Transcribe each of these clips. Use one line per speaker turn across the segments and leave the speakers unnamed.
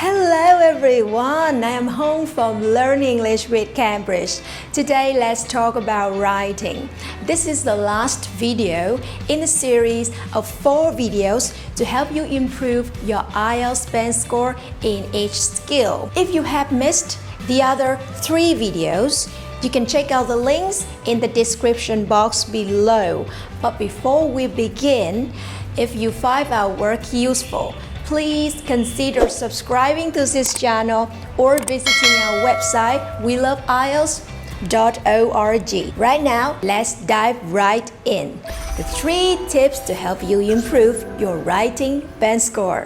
Hello everyone, I am home from Learn English with Cambridge. Today let's talk about writing. This is the last video in a series of 4 videos to help you improve your IELTS band score in each skill. If you have missed the other 3 videos, you can check out the links in the description box below. But before we begin, if you find our work useful, please consider subscribing to this channel or visiting our website weloveielts.org. Right now, let's dive right in. The 3 tips to help you improve your writing band score.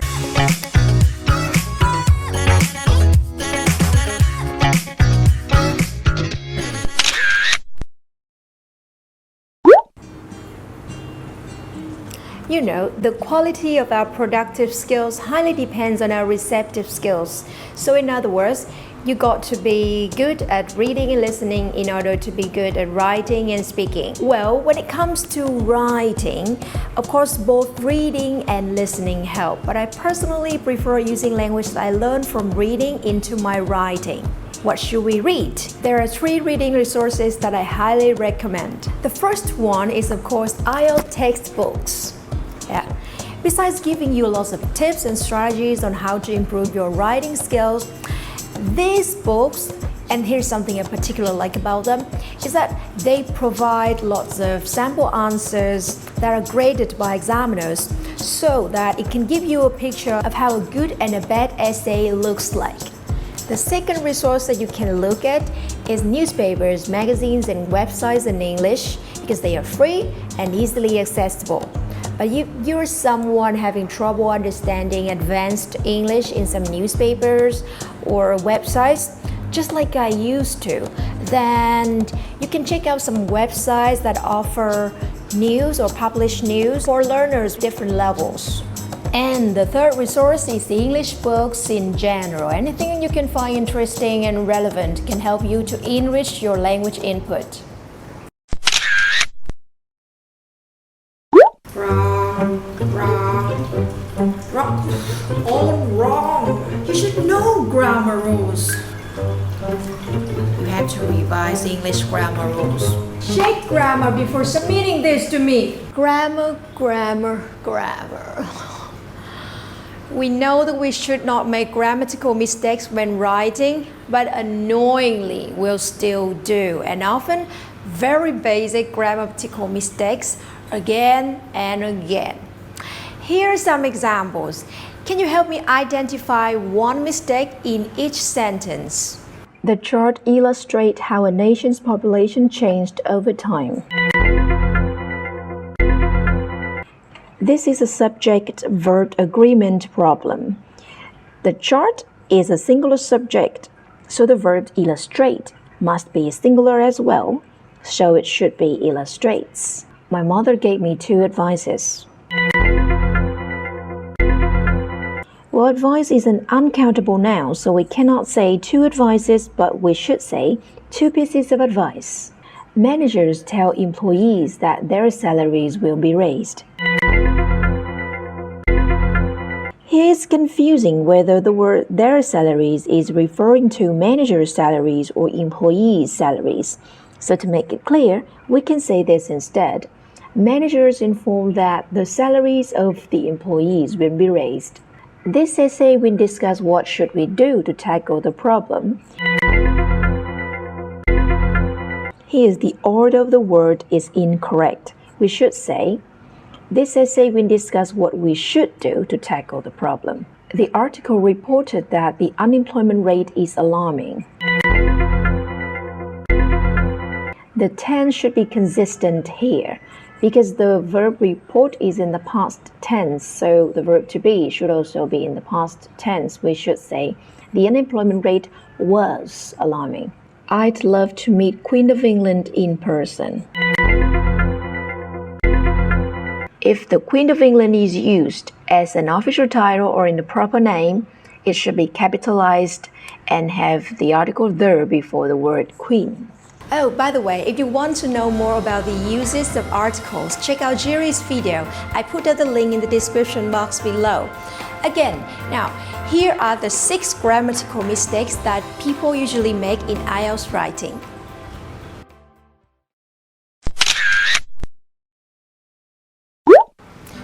You know, the quality of our productive skills highly depends on our receptive skills. So in other words, you got to be good at reading and listening in order to be good at writing and speaking. Well, when it comes to writing, of course, both reading and listening help. But I personally prefer using language that I learned from reading into my writing. What should we read? There are 3 reading resources that I highly recommend. The first one is, of course, IELTS textbooks. Besides giving you lots of tips and strategies on how to improve your writing skills, these books, and here's something I particularly like about them, is that they provide lots of sample answers that are graded by examiners so that it can give you a picture of how a good and a bad essay looks like. The second resource that you can look at is newspapers, magazines, and websites in English because they are free and easily accessible. But you're someone having trouble understanding advanced English in some newspapers or websites, just like I used to, then you can check out some websites that offer news or publish news for learners of different levels. And the third resource is the English books in general. Anything you can find interesting and relevant can help you to enrich your language input. Wrong. All wrong. You should know grammar rules. You have to revise English grammar rules. Check grammar before submitting this to me. Grammar. We know that we should not make grammatical mistakes when writing, but annoyingly we'll still do, and often very basic grammatical mistakes again and again. Here are some examples. Can you help me identify one mistake in each sentence? The chart illustrates how a nation's population changed over time. This is a subject-verb agreement problem. The chart is a singular subject, so the verb illustrate must be singular as well, so it should be illustrates. My mother gave me 2 advices. Well, advice is an uncountable noun, so we cannot say 2 advices, but we should say 2 pieces of advice. Managers tell employees that their salaries will be raised. Here it's confusing whether the word their salaries is referring to managers' salaries or employees' salaries. So to make it clear, we can say this instead. Managers inform that the salaries of the employees will be raised. This essay will discuss what should we do to tackle the problem. Here the order of the word is incorrect. We should say, this essay will discuss what we should do to tackle the problem. The article reported that the unemployment rate is alarming. The tense should be consistent here, because the verb report is in the past tense, so the verb to be should also be in the past tense. We should say, the unemployment rate was alarming. I'd love to meet Queen of England in person. If the Queen of England is used as an official title or in the proper name, it should be capitalized and have the article the before the word queen. Oh, by the way, if you want to know more about the uses of articles, check out Jerry's video. I put out the link in the description box below. Again, now, Here are the 6 grammatical mistakes that people usually make in IELTS writing.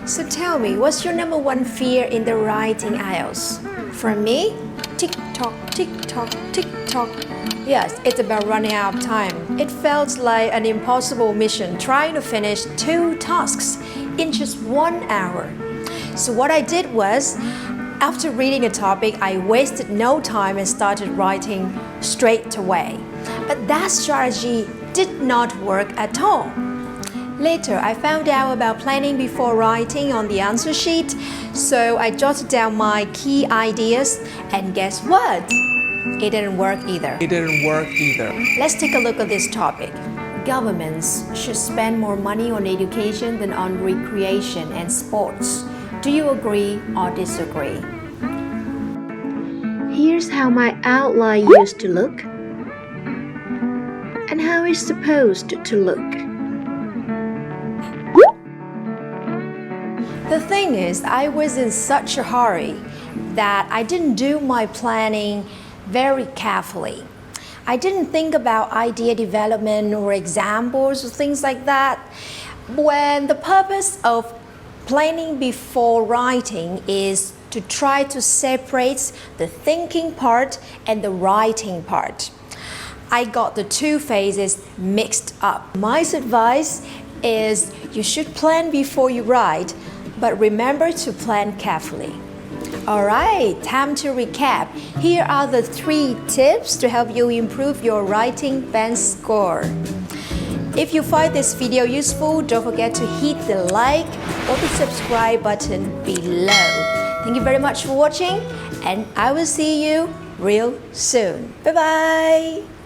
So tell me, what's your number 1 fear in the writing IELTS? For me, tick-tock, tick-tock, tick-tock. Yes, it's about running out of time. It felt like an impossible mission trying to finish 2 tasks in just 1 hour. So what I did was, after reading a topic, I wasted no time and started writing straight away. But that strategy did not work at all. Later, I found out about planning before writing on the answer sheet, so I jotted down my key ideas, and guess what? It didn't work either. Let's take a look at this topic. Governments should spend more money on education than on recreation and sports. Do you agree or disagree? Here's how my outline used to look, and how it's supposed to look. The thing is, I was in such a hurry that I didn't do my planning very carefully. I didn't think about idea development or examples or things like that. When the purpose of planning before writing is to try to separate the thinking part and the writing part, I got the 2 phases mixed up. My advice is you should plan before you write, but remember to plan carefully. Alright, time to recap. Here are the 3 tips to help you improve your writing band score. If you find this video useful, don't forget to hit the like or the subscribe button below. Thank you very much for watching, and I will see you real soon. Bye bye!